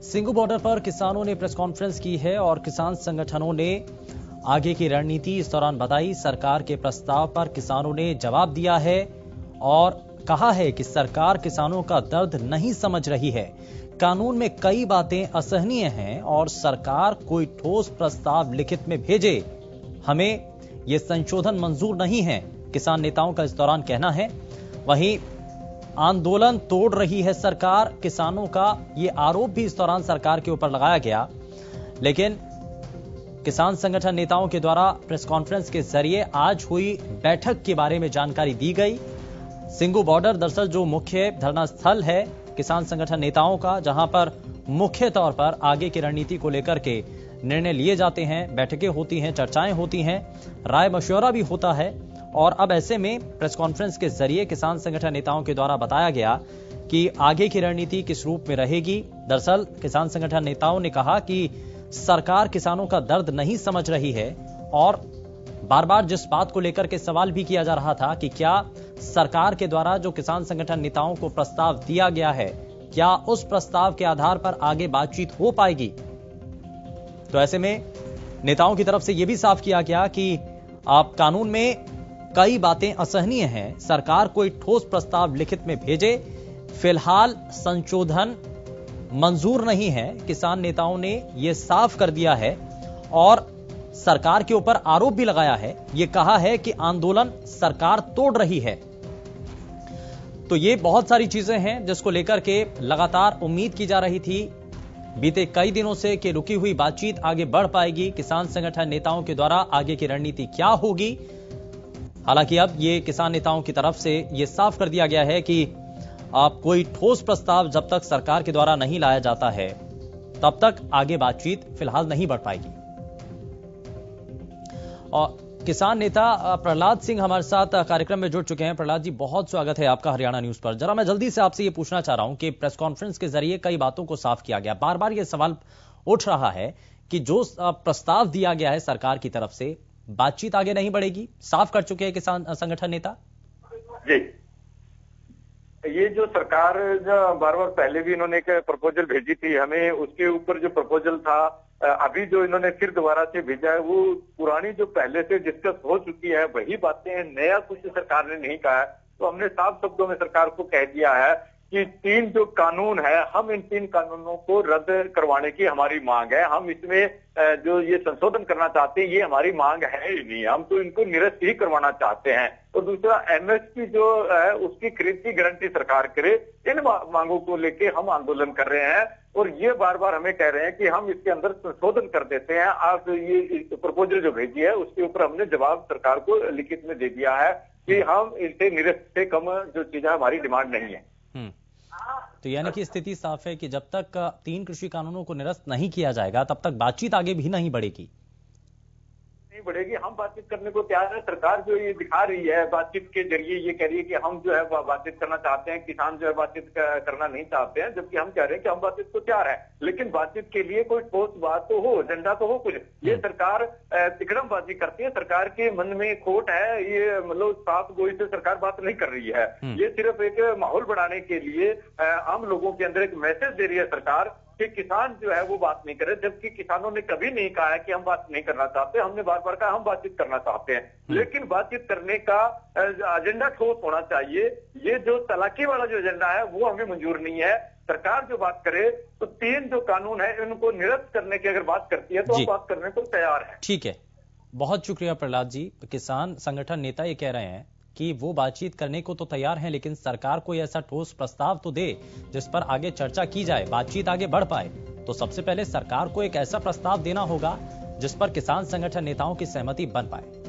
Singhu border पर किसानों ने प्रेस कॉन्फ्रेंस की है और किसान संगठनों ने आगे की रणनीति इस दौरान बताई। सरकार के प्रस्ताव पर किसानों ने जवाब दिया है और कहा है कि सरकार किसानों का दर्द नहीं समझ रही है। कानून में कई बातें असहनीय हैं और सरकार कोई ठोस प्रस्ताव लिखित में भेजे, हमें ये संशोधन मंजूर नहीं है, किसान नेताओं का इस दौरान कहना है। वहीं आंदोलन तोड़ रही है सरकार, किसानों का ये आरोप भी इस दौरान सरकार के ऊपर लगाया गया। लेकिन किसान संगठन नेताओं के द्वारा प्रेस कॉन्फ्रेंस के जरिए आज हुई बैठक के बारे में जानकारी दी गई। सिंगू बॉर्डर दरअसल जो मुख्य धरना स्थल है किसान संगठन नेताओं का, जहां पर मुख्य तौर पर आगे की रणनीति को लेकर के निर्णय लिए जाते हैं, बैठकें होती हैं, चर्चाएं होती हैं, राय मशवरा भी होता है। और अब ऐसे में प्रेस कॉन्फ्रेंस के जरिए किसान संगठन नेताओं के द्वारा बताया गया कि आगे की रणनीति किस रूप में रहेगी। दरअसल किसान संगठन नेताओं ने कहा कि सरकार किसानों का दर्द नहीं समझ रही है और बार बार जिस बात को लेकर के सवाल भी किया जा रहा था कि क्या सरकार के द्वारा जो किसान संगठन नेताओं को प्रस्ताव दिया गया है, क्या उस प्रस्ताव के आधार पर आगे बातचीत हो पाएगी। तो ऐसे में नेताओं की तरफ से यह भी साफ किया गया कि आप कानून में कई बातें असहनीय हैं, सरकार कोई ठोस प्रस्ताव लिखित में भेजे, फिलहाल संशोधन मंजूर नहीं है। किसान नेताओं ने यह साफ कर दिया है और सरकार के ऊपर आरोप भी लगाया है, यह कहा है कि आंदोलन सरकार तोड़ रही है। तो ये बहुत सारी चीजें हैं जिसको लेकर के लगातार उम्मीद की जा रही थी बीते कई दिनों से कि रुकी हुई बातचीत आगे बढ़ पाएगी। किसान संगठन नेताओं के द्वारा आगे की रणनीति क्या होगी। हालांकि अब ये किसान नेताओं की तरफ से ये साफ कर दिया गया है कि आप कोई ठोस प्रस्ताव जब तक सरकार के द्वारा नहीं लाया जाता है तब तक आगे बातचीत फिलहाल नहीं बढ़ पाएगी। और किसान नेता प्रहलाद सिंह हमारे साथ कार्यक्रम में जुड़ चुके हैं। प्रहलाद जी, बहुत स्वागत है आपका हरियाणा न्यूज पर। जरा मैं जल्दी से आपसे ये पूछना चाह रहा हूं कि प्रेस कॉन्फ्रेंस के जरिए कई बातों को साफ किया गया, बार बार ये सवाल उठ रहा है कि जो प्रस्ताव दिया गया है सरकार की तरफ से, बातचीत आगे नहीं बढ़ेगी, साफ कर चुके हैं किसान संगठन नेता। जी, ये जो सरकार बार बार पहले भी इन्होंने एक प्रपोजल भेजी थी हमें, उसके ऊपर जो प्रपोजल था अभी जो इन्होंने फिर दोबारा से भेजा है वो पुरानी जो पहले से डिस्कस हो चुकी है वही बातें हैं, नया कुछ सरकार ने नहीं कहा है। तो हमने साफ शब्दों में सरकार को कह दिया है कि 3 जो कानून है, हम इन 3 कानूनों को रद्द करवाने की हमारी मांग है। हम इसमें जो ये संशोधन करना चाहते हैं ये हमारी मांग है ही नहीं, हम तो इनको निरस्त ही करवाना चाहते हैं। और दूसरा, एमएसपी जो है उसकी खरीद की गारंटी सरकार करे। इन मांगों को लेके हम आंदोलन कर रहे हैं और ये बार बार हमें कह रहे हैं कि हम इसके अंदर संशोधन कर देते हैं। आप ये प्रपोजल जो भेजी है उसके ऊपर हमने जवाब सरकार को लिखित में दे दिया है कि हम इनसे निरस्त से कम जो चीजें हमारी डिमांड नहीं है। तो यानी कि स्थिति साफ है कि जब तक 3 कृषि कानूनों को निरस्त नहीं किया जाएगा तब तक बातचीत आगे भी नहीं बढ़ेगी। नहीं बढ़ेगी, हम बातचीत करने को तैयार है। सरकार जो ये दिखा रही है बातचीत के जरिए, ये कह रही है कि हम जो है बातचीत करना चाहते हैं, किसान जो है बातचीत करना नहीं चाहते हैं, जबकि हम कह रहे हैं कि हम बातचीत को तैयार है, लेकिन बातचीत के लिए कोई ठोस बात तो हो, एजेंडा तो हो कुछ। ये सरकार तिकड़मबाजी करती है, सरकार के मन में खोट है, ये मतलब साफ गोई से सरकार बात नहीं कर रही है। ये सिर्फ एक माहौल बढ़ाने के लिए आम लोगों के अंदर एक मैसेज दे रही है सरकार कि किसान जो है वो बात नहीं करे, जबकि किसानों ने कभी नहीं कहा है कि हम बात नहीं करना चाहते। हमने बार बार कहा हम बातचीत करना चाहते हैं, लेकिन बातचीत करने का एजेंडा ठोस होना चाहिए। ये जो तलाकी वाला जो एजेंडा है वो हमें मंजूर नहीं है। सरकार जो बात करे तो 3 जो कानून है इनको निरस्त करने की अगर बात करती है तो हम बात करने को तैयार है। ठीक है, बहुत शुक्रिया प्रहलाद जी। किसान संगठन नेता ये कह रहे हैं कि वो बातचीत करने को तो तैयार हैं, लेकिन सरकार कोई ऐसा ठोस प्रस्ताव तो दे जिस पर आगे चर्चा की जाए, बातचीत आगे बढ़ पाए। तो सबसे पहले सरकार को एक ऐसा प्रस्ताव देना होगा जिस पर किसान संगठन नेताओं की सहमति बन पाए।